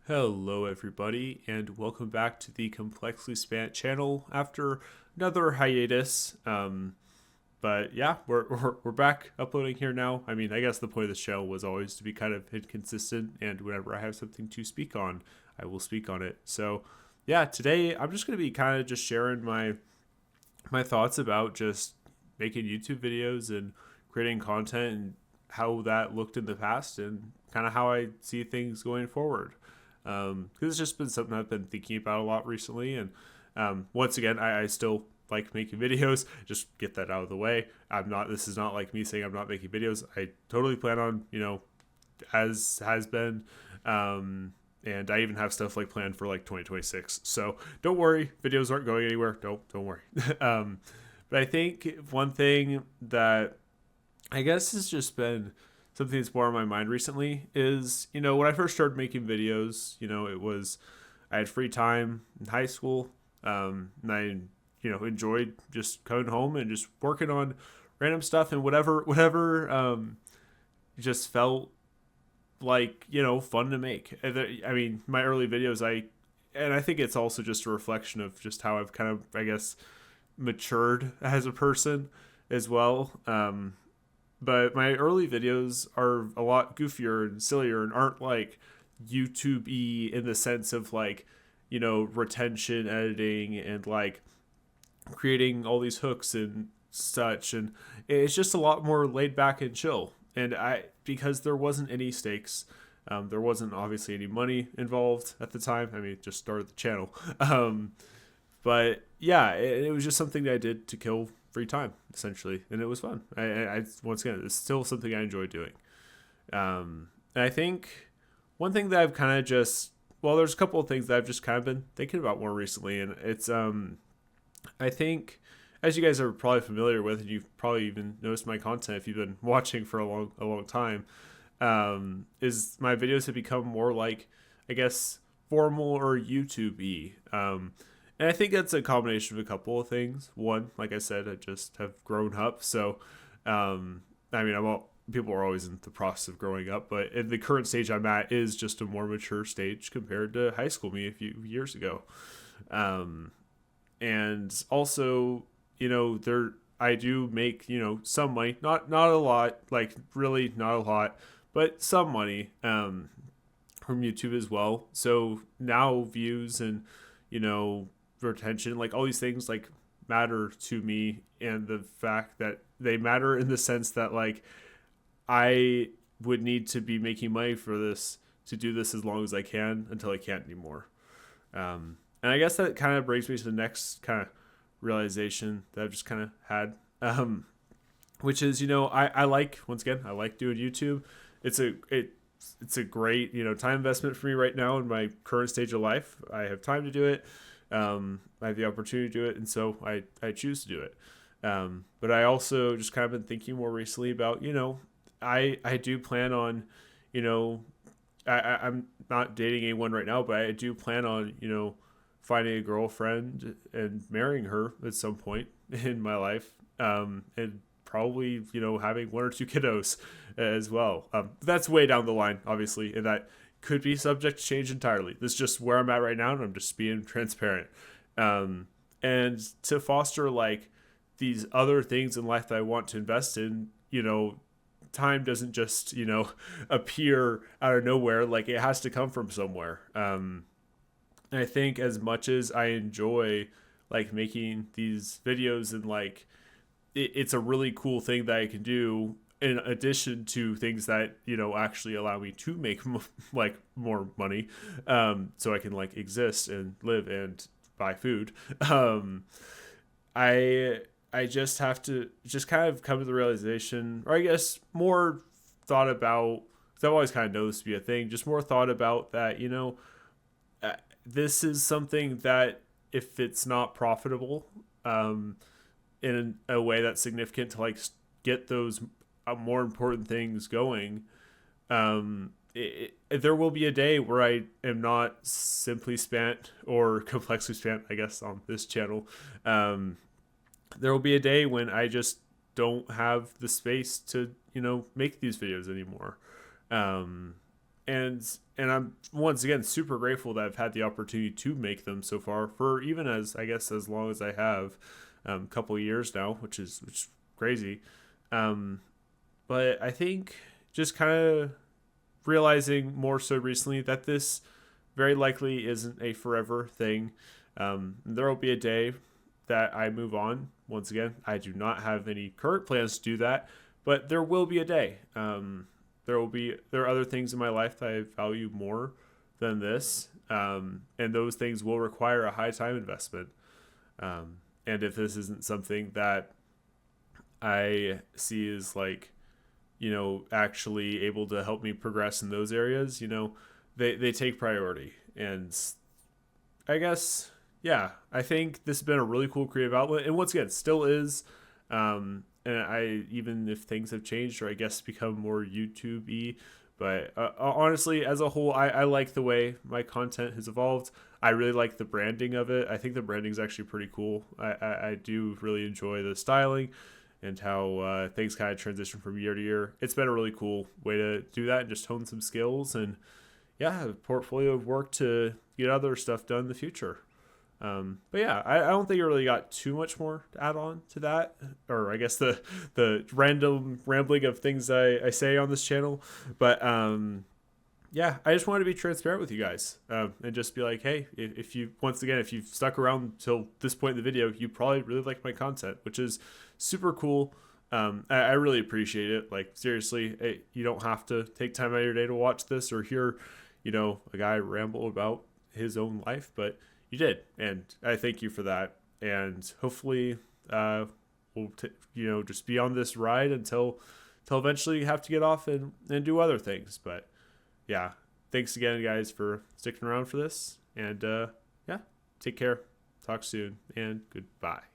Hello, everybody, and welcome back to the ComplexlySpant channel after another hiatus. But yeah, we're back uploading here now. I mean, I guess the point of the show was always to be kind of inconsistent, and whenever I have something to speak on, I will speak on it. So yeah, today I'm just gonna be kind of just sharing my thoughts about just making YouTube videos and creating content and how that looked in the past and kind of how I see things going forward. Because it's just been something I've been thinking about a lot recently. And once again, I still like making videos. Just get that out of the way. This is not like me saying I'm not making videos. I totally plan on, as has been. And I even have stuff like planned for like 2026. So don't worry, videos aren't going anywhere. Don't worry. But I think one thing that I guess has just been something that's more on my mind recently is, when I first started making videos, it was, I had free time in high school. And I, enjoyed just coming home and just working on random stuff and whatever, just felt like, fun to make. I mean, my early videos, and I think it's also just a reflection of just how I've kind of, I guess, matured as a person as well. But my early videos are a lot goofier and sillier and aren't like YouTube-y in the sense of like, retention editing and like creating all these hooks and such. And it's just a lot more laid back and chill. And because there wasn't any stakes, there wasn't obviously any money involved at the time. I mean, just started the channel. But yeah, it was just something that I did to kill free time essentially, and it was fun. I once again, it's still something I enjoy doing. And I think one thing that I've kind of just there's a couple of things that I've just kind of been thinking about more recently, and it's I think as you guys are probably familiar with, and you've probably even noticed my content if you've been watching for a long time, is my videos have become more like, I guess, formal or YouTube-y. And I think that's a combination of a couple of things. One, like I said, I just have grown up. So, I mean, people are always in the process of growing up, but in the current stage I'm at is just a more mature stage compared to high school me a few years ago. And also, I do make, some money, not a lot, like really not a lot, but some money, from YouTube as well. So now views and, retention, like all these things like matter to me, and the fact that they matter in the sense that like I would need to be making money for this to do this as long as I can until I can't anymore. And I guess that kind of brings me to the next kind of realization that I've just kind of had, which is, I like, once again, I like doing YouTube. It's a great, time investment for me right now in my current stage of life. I have time to do it. I have the opportunity to do it, and so I choose to do it. But I also just kind of been thinking more recently about, I do plan on, I'm not dating anyone right now, but I do plan on, finding a girlfriend and marrying her at some point in my life. And probably, having one or two kiddos as well. That's way down the line, obviously, and that could be subject to change entirely. This is just where I'm at right now, and I'm just being transparent. And to foster like these other things in life that I want to invest in, time doesn't just, appear out of nowhere. Like it has to come from somewhere. And I think as much as I enjoy like making these videos and like it's a really cool thing that I can do in addition to things that actually allow me to make like more money, so I can like exist and live and buy food. I just have to just kind of come to the realization, or I guess more thought about, because I've always kind of known this to be a thing, just more thought about that, this is something that if it's not profitable, in a way that's significant to like get those more important things going, there will be a day where I am not simply spant or complexly spant, I guess, on this channel. There will be a day when I just don't have the space to, make these videos anymore. and I'm once again super grateful that I've had the opportunity to make them so far for even as I guess as long as I have, a couple of years now, which is crazy. Um, but I think just kind of realizing more so recently that this very likely isn't a forever thing. There will be a day that I move on. Once again, I do not have any current plans to do that, but there will be a day. There are other things in my life that I value more than this, and those things will require a high time investment. And if this isn't something that I see as like, actually able to help me progress in those areas, they take priority. And I guess, yeah, I think this has been a really cool creative outlet. And once again, still is. And I, even if things have changed or I guess become more YouTube-y, but honestly, as a whole, I like the way my content has evolved. I really like the branding of it. I think the branding is actually pretty cool. I do really enjoy the styling and how things kind of transition from year to year. It's been a really cool way to do that and just hone some skills and, yeah, have a portfolio of work to get other stuff done in the future. But yeah, I don't think I really got too much more to add on to that, or I guess the random rambling of things I say on this channel. But yeah, I just wanted to be transparent with you guys, and just be like, hey, if you once again if you've stuck around till this point in the video, you probably really like my content, which is super cool. I really appreciate it. Like seriously, you don't have to take time out of your day to watch this or hear, a guy ramble about his own life, but you did, and I thank you for that. And hopefully, we'll just be on this ride until eventually you have to get off and do other things. But yeah, thanks again, guys, for sticking around for this. And yeah, take care. Talk soon, and goodbye.